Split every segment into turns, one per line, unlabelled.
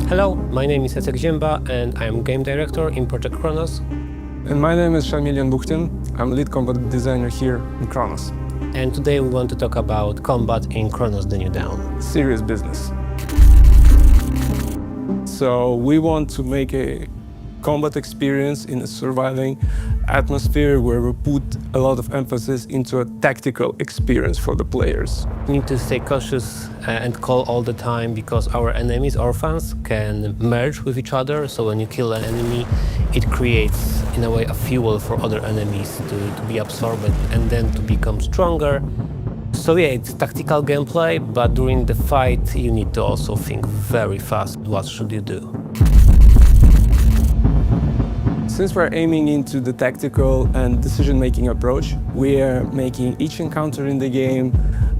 Hello, my name is XSX and I am game director in Project Cronos.
And my name is Shamilian Bukhtin. I'm lead combat designer here in Cronos.
And today we want to talk about combat in Cronos The New Dawn.
Serious business. So we want to make a combat experience in a surviving atmosphere where we put a lot of emphasis into a tactical experience for the players.
We need to stay cautious and call all the time because our enemies, orphans, can merge with each other. So when you kill an enemy, it creates, in a way, a fuel for other enemies to be absorbed and then to become stronger. So yeah, it's tactical gameplay, but during the fight, you need to also think very fast. What should you do?
Since we're aiming into the tactical and decision-making approach, we are making each encounter in the game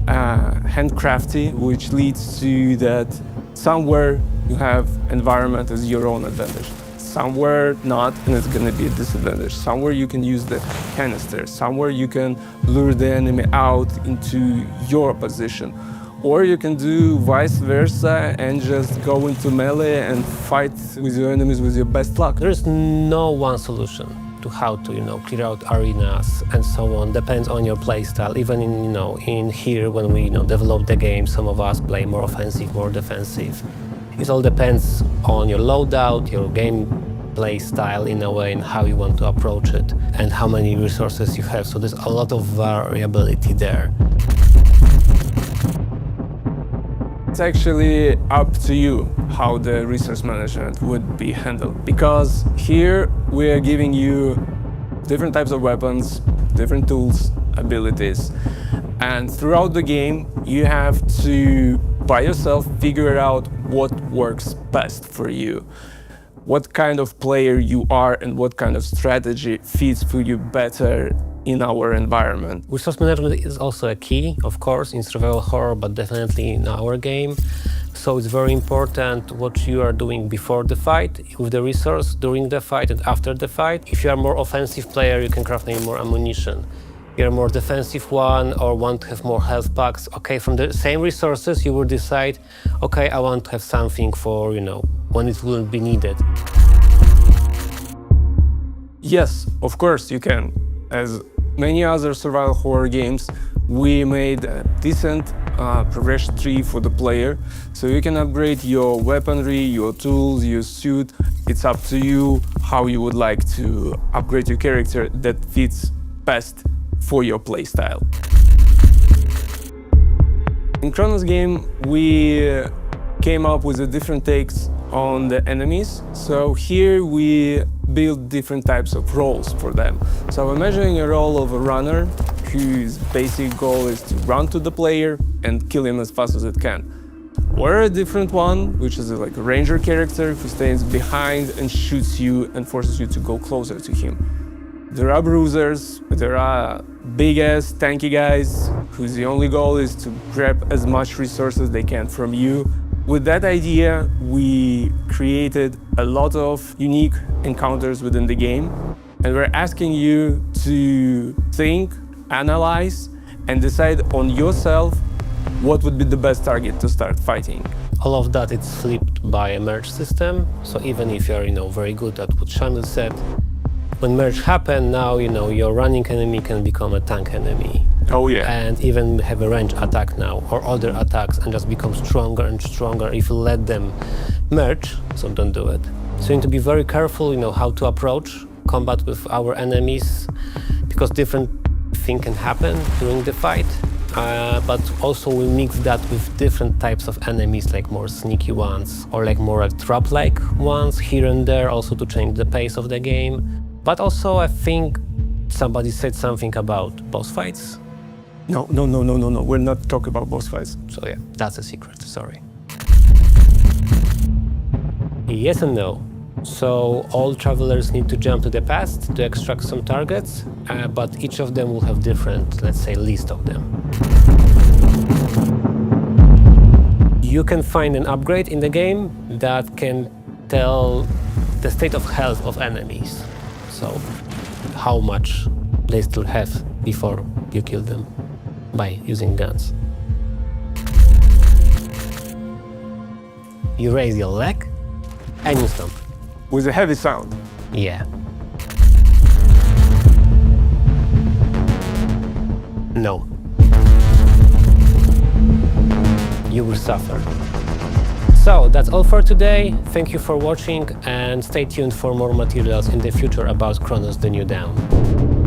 handcrafty, which leads to that somewhere you have environment as your own advantage. Somewhere not, and it's going to be a disadvantage. Somewhere you can use the canister. Somewhere you can lure the enemy out into your position. Or you can do vice versa and just go into melee and fight with your enemies with your best luck.
There is no one solution to how to, clear out arenas and so on. Depends on your playstyle. Even in here when we develop the game, some of us play more offensive, more defensive. It all depends on your loadout, your gameplay style in a way, and how you want to approach it, and how many resources you have. So there's a lot of variability there.
It's actually up to you how the resource management would be handled. Because here we are giving you different types of weapons, different tools, abilities. And throughout the game, you have to, by yourself, figure out what works best for you. What kind of player you are and what kind of strategy fits for you better in our environment.
Resource management is also a key, of course, in survival horror, but definitely in our game. So it's very important what you are doing before the fight with the resource, during the fight and after the fight. If you are a more offensive player, you can craft maybe more ammunition. If you're a more defensive one or want to have more health packs, okay, from the same resources you will decide, okay, I want to have something for, when it wouldn't be needed.
Yes, of course you can. As many other survival horror games, we made a decent progression tree for the player, so you can upgrade your weaponry, your tools, your suit. It's up to you how you would like to upgrade your character that fits best for your playstyle. In Cronos game, we came up with a different takes on the enemies. So here we build different types of roles for them. So imagining a role of a runner whose basic goal is to run to the player and kill him as fast as it can. Or a different one, which is like a ranger character who stands behind and shoots you and forces you to go closer to him. There are bruisers, there are big-ass tanky guys whose the only goal is to grab as much resources they can from you. With that idea, we created a lot of unique encounters within the game, and we're asking you to think, analyze, and decide on yourself what would be the best target to start fighting.
All of that is flipped by a merge system. So even if you're very good at what Shamil said, when merge happen, now your running enemy can become a tank enemy.
Oh yeah.
And even have a range attack now, or other attacks, and just become stronger and stronger if you let them merge, so don't do it. So you need to be very careful, how to approach combat with our enemies, because different things can happen during the fight. But also we mix that with different types of enemies, like more sneaky ones, or like more trap-like ones here and there, also to change the pace of the game. But also I think somebody said something about boss fights.
No, we're not talking about boss fights.
So yeah, that's a secret, sorry. Yes and no. So all travelers need to jump to the past to extract some targets, but each of them will have different, let's say, list of them. You can find an upgrade in the game that can tell the state of health of enemies. So how much they still have before you kill them by using guns. You raise your leg, Any stomp.
with a heavy sound.
Yeah. No. You will suffer. So that's all for today. Thank you for watching and stay tuned for more materials in the future about Cronos the New Dawn.